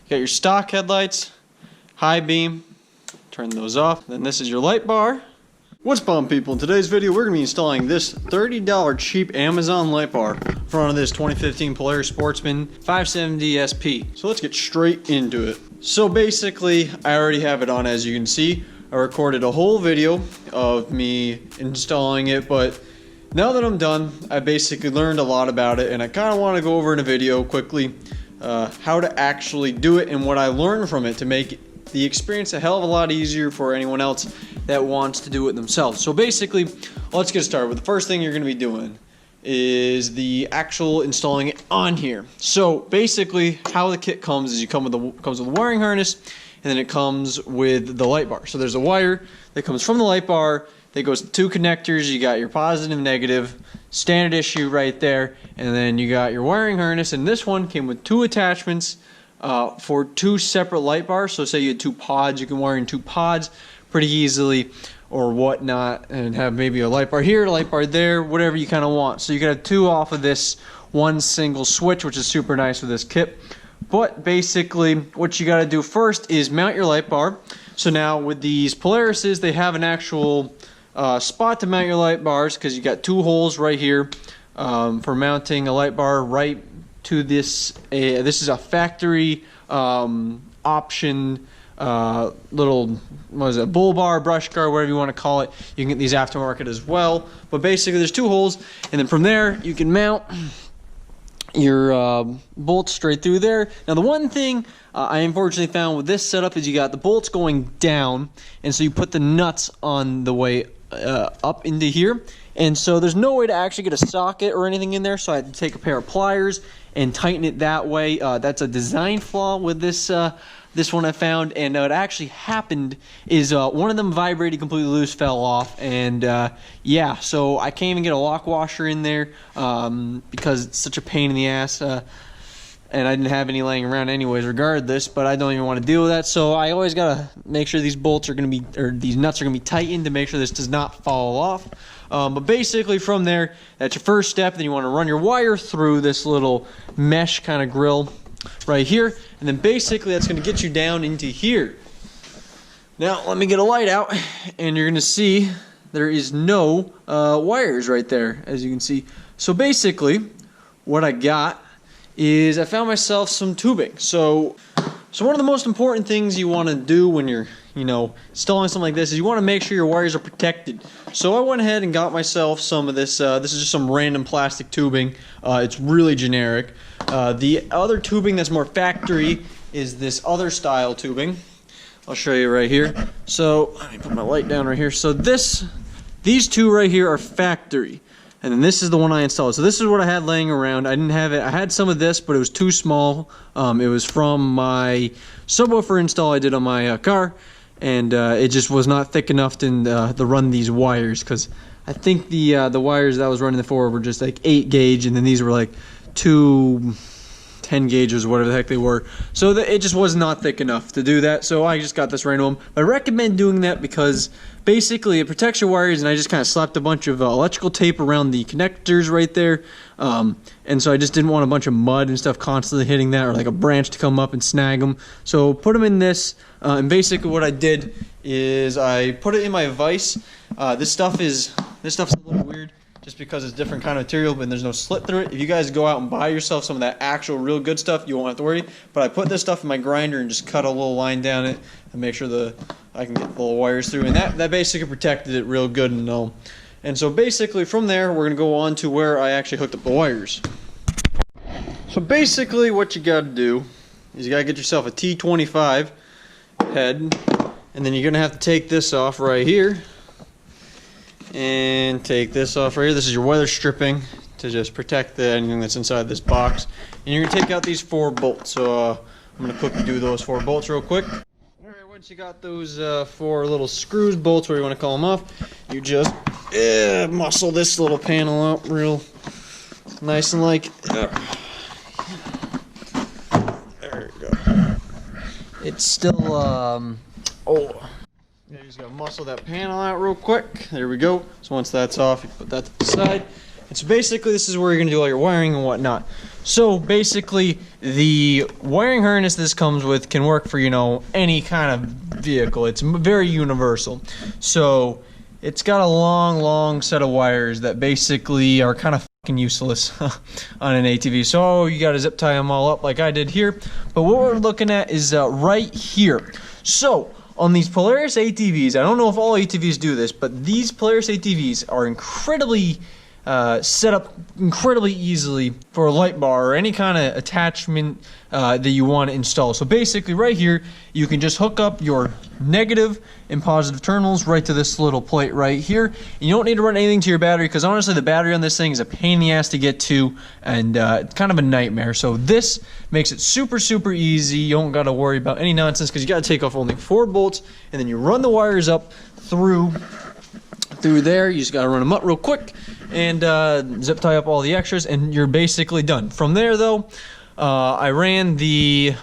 You got your stock headlights, high beam, turn those off. Then this is your light bar. What's poppin', people? In today's video, we're going to be installing this $30 cheap Amazon light bar in front of this 2015 Polaris Sportsman 570 SP. So let's get straight into it. So basically, I already have it on, as you can see. I recorded a whole video of me installing it, but now that I'm done, I basically learned a lot about it, and I kind of want to go over in a video quickly how to actually do it and what I learned from it to make the experience a hell of a lot easier for anyone else that wants to do it themselves. So basically, let's get started with the first thing you're going to be doing is the actual installing it on here. So basically, how the kit comes is you comes with a wiring harness, and then it comes with the light bar. So there's a wire that comes from the light bar that goes to two connectors. You got your positive, negative, standard issue right there, and then you got your wiring harness. And this one came with two attachments for two separate light bars. So say you had two pods, you can wire in two pods pretty easily or whatnot, and have maybe a light bar here, a light bar there, whatever you kind of want. So you can have two off of this one single switch, which is super nice with this kit. But basically, what you got to do first is mount your light bar. So now with these Polarises, they have an actual spot to mount your light bars, because you got two holes right here for mounting a light bar right to this. This is a factory option little, what is it, bull bar, brush guard, whatever you want to call it. You can get these aftermarket as well. But basically, there's two holes, and then from there you can mount your bolts straight through there. Now the one thing I unfortunately found with this setup is you got the bolts going down, and so you put the nuts on the way up into here, and so there's no way to actually get a socket or anything in there, so I had to take a pair of pliers and tighten it that way. That's a design flaw with this this one I found, and what actually happened is one of them vibrated completely loose, fell off, and yeah, so I can't even get a lock washer in there because it's such a pain in the ass, and I didn't have any laying around anyways regardless, but I don't even want to deal with that. So I always gotta make sure these bolts are gonna be, or these nuts are gonna be tightened to make sure this does not fall off. But basically from there, that's your first step. Then you want to run your wire through this little mesh kind of grill right here, and then basically that's going to get you down into here. Now let me get a light out, and you're going to see there is no wires right there, as you can see. So basically what I got is I found myself some tubing. So one of the most important things you want to do when you're, installing something like this is you want to make sure your wires are protected. So I went ahead and got myself some of this. This is just some random plastic tubing. It's really generic. The other tubing that's more factory is this other style tubing. I'll show you right here. So let me put my light down right here. So these two right here are factory, and then this is the one I installed. So this is what I had laying around. I didn't have it. I had some of this, but it was too small. It was from my subwoofer install I did on my car, and it just was not thick enough to run these wires, because I think the wires that I was running for were just like 8 gauge, and then these were like 2 10 gauges, whatever the heck they were. So it just was not thick enough to do that. So I just got this random. I recommend doing that because basically it protects your wires, and I just kind of slapped a bunch of electrical tape around the connectors right there. And so I just didn't want a bunch of mud and stuff constantly hitting that, or like a branch to come up and snag them. So put them in this, and basically what I did is I put it in my vise. This stuff's a little weird, just because it's different kind of material, but there's no slit through it. If you guys go out and buy yourself some of that actual real good stuff, you won't have to worry. But I put this stuff in my grinder and just cut a little line down it and make sure I can get the little wires through, and that basically protected it real good and all. And so basically from there, we're gonna go on to where I actually hooked up the wires. So basically what you gotta do is you gotta get yourself a T25 head, and then you're gonna have to take this off right here. And take this off right here. This is your weather stripping to just protect anything that's inside this box. And you're going to take out these 4 bolts. So I'm going to quickly do those 4 bolts real quick. Alright, once you got those 4 little screws, bolts, whatever you want to call them off, you just muscle this little panel out real nice and like. There we go. It's still, you just gotta muscle that panel out real quick. There we go. So once that's off, you put that to the side. And so basically this is where you're gonna do all your wiring and whatnot. So basically the wiring harness this comes with can work for, you know, any kind of vehicle. It's very universal. So it's got a long set of wires that basically are kind of fucking useless on an ATV. So you gotta zip tie them all up like I did here. But what we're looking at is right here. So on these Polaris ATVs, I don't know if all ATVs do this, but these Polaris ATVs are incredibly set up incredibly easily for a light bar or any kind of attachment that you want to install. So basically right here, you can just hook up your negative and positive terminals right to this little plate right here. You don't need to run anything to your battery, because honestly the battery on this thing is a pain in the ass to get to, and it's kind of a nightmare. So this makes it super easy. You don't got to worry about any nonsense, because you got to take off only 4 bolts, and then you run the wires up through there. You just got to run them up real quick and zip tie up all the extras, and you're basically done. From there though, I ran the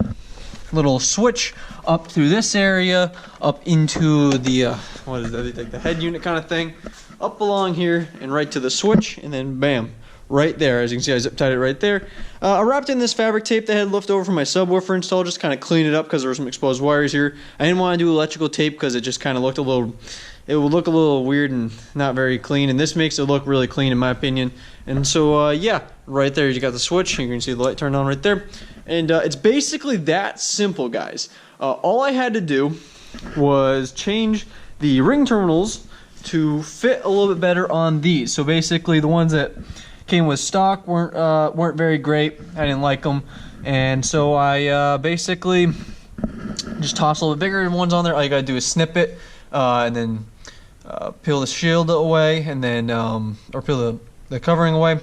little switch up through this area, up into the what is that, like the head unit kind of thing, up along here and right to the switch, and then bam, right there. As you can see, I zip tied it right there. I wrapped in this fabric tape that I had left over from my subwoofer install, just kind of clean it up because there were some exposed wires here. I didn't want to do electrical tape because it just kind of looked a little, it would look a little weird and not very clean, and this makes it look really clean in my opinion. And so yeah, right there you got the switch. You can see the light turned on right there, and it's basically that simple, guys. All I had to do was change the ring terminals to fit a little bit better on these. So basically the ones that came with stock weren't very great. I didn't like them, and so I basically just toss a little bit bigger ones on there. All you gotta do is snip it and then peel the shield away, and then or peel the covering away,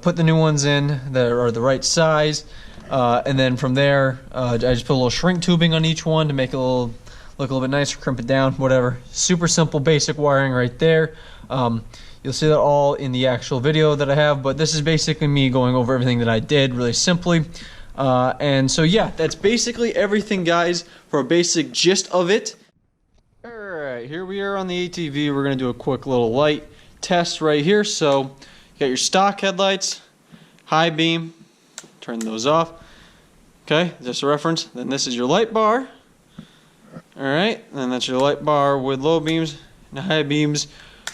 put the new ones in that are the right size, and then from there I just put a little shrink tubing on each one to make it look a little bit nicer, crimp it down, whatever. Super simple basic wiring right there. You'll see that all in the actual video that I have, but this is basically me going over everything that I did really simply. And so yeah, that's basically everything, guys, for a basic gist of it. Alright, here we are on the ATV. We're going to do a quick little light test right here. So you got your stock headlights, high beam, turn those off. Okay, just a reference. Then this is your light bar. Alright, and that's your light bar with low beams and high beams.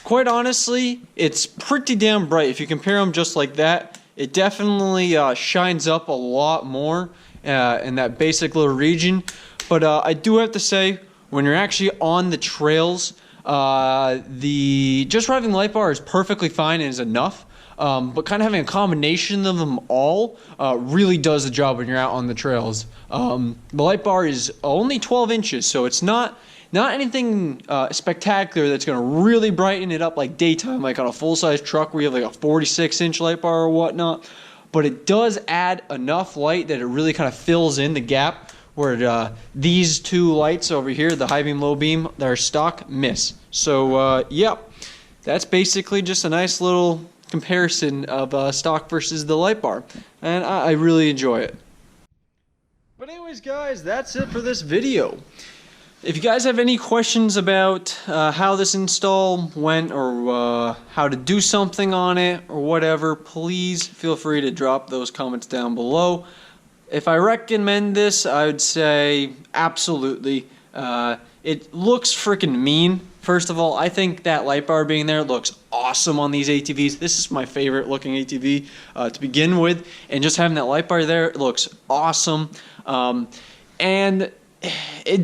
Quite honestly, it's pretty damn bright. If you compare them just like that, it definitely shines up a lot more in that basic little region. But I do have to say, when you're actually on the trails, just having the light bar is perfectly fine and is enough. But kind of having a combination of them all really does the job when you're out on the trails. The light bar is only 12 inches, so it's not anything spectacular that's going to really brighten it up like daytime, like on a full-size truck where you have like a 46-inch light bar or whatnot. But it does add enough light that it really kind of fills in the gap where these two lights over here, the high beam, low beam, that are stock, miss. So yeah, that's basically just a nice little comparison of stock versus the light bar, and I really enjoy it. But anyways, guys, that's it for this video. If you guys have any questions about how this install went, or how to do something on it or whatever, please feel free to drop those comments down below. If I recommend this, I would say absolutely. It looks freaking mean. First of all, I think that light bar being there looks awesome on these ATVs. This is my favorite looking ATV to begin with, and just having that light bar there looks awesome. And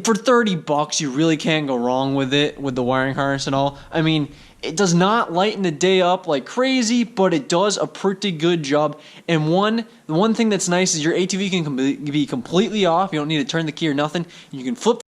for 30 bucks, you really can't go wrong with it, with the wiring harness and all. I mean, it does not lighten the day up like crazy, but it does a pretty good job. And the one thing that's nice is your ATV can be completely off. You don't need to turn the key or nothing. You can flip,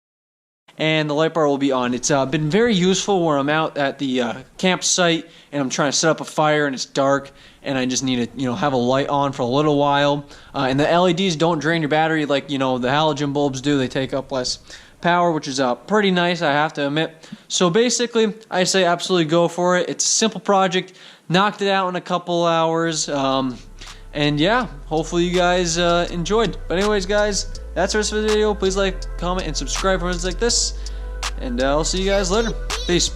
and the light bar will be on. It's been very useful where I'm out at the campsite and I'm trying to set up a fire and it's dark and I just need to, have a light on for a little while. And the LEDs don't drain your battery like, the halogen bulbs do. They take up less power, which is pretty nice, I have to admit. So basically, I say absolutely go for it. It's a simple project. Knocked it out in a couple hours. And yeah, hopefully you guys enjoyed. But anyways, guys, that's the rest of the video. Please like, comment, and subscribe for videos like this. And I'll see you guys later. Peace.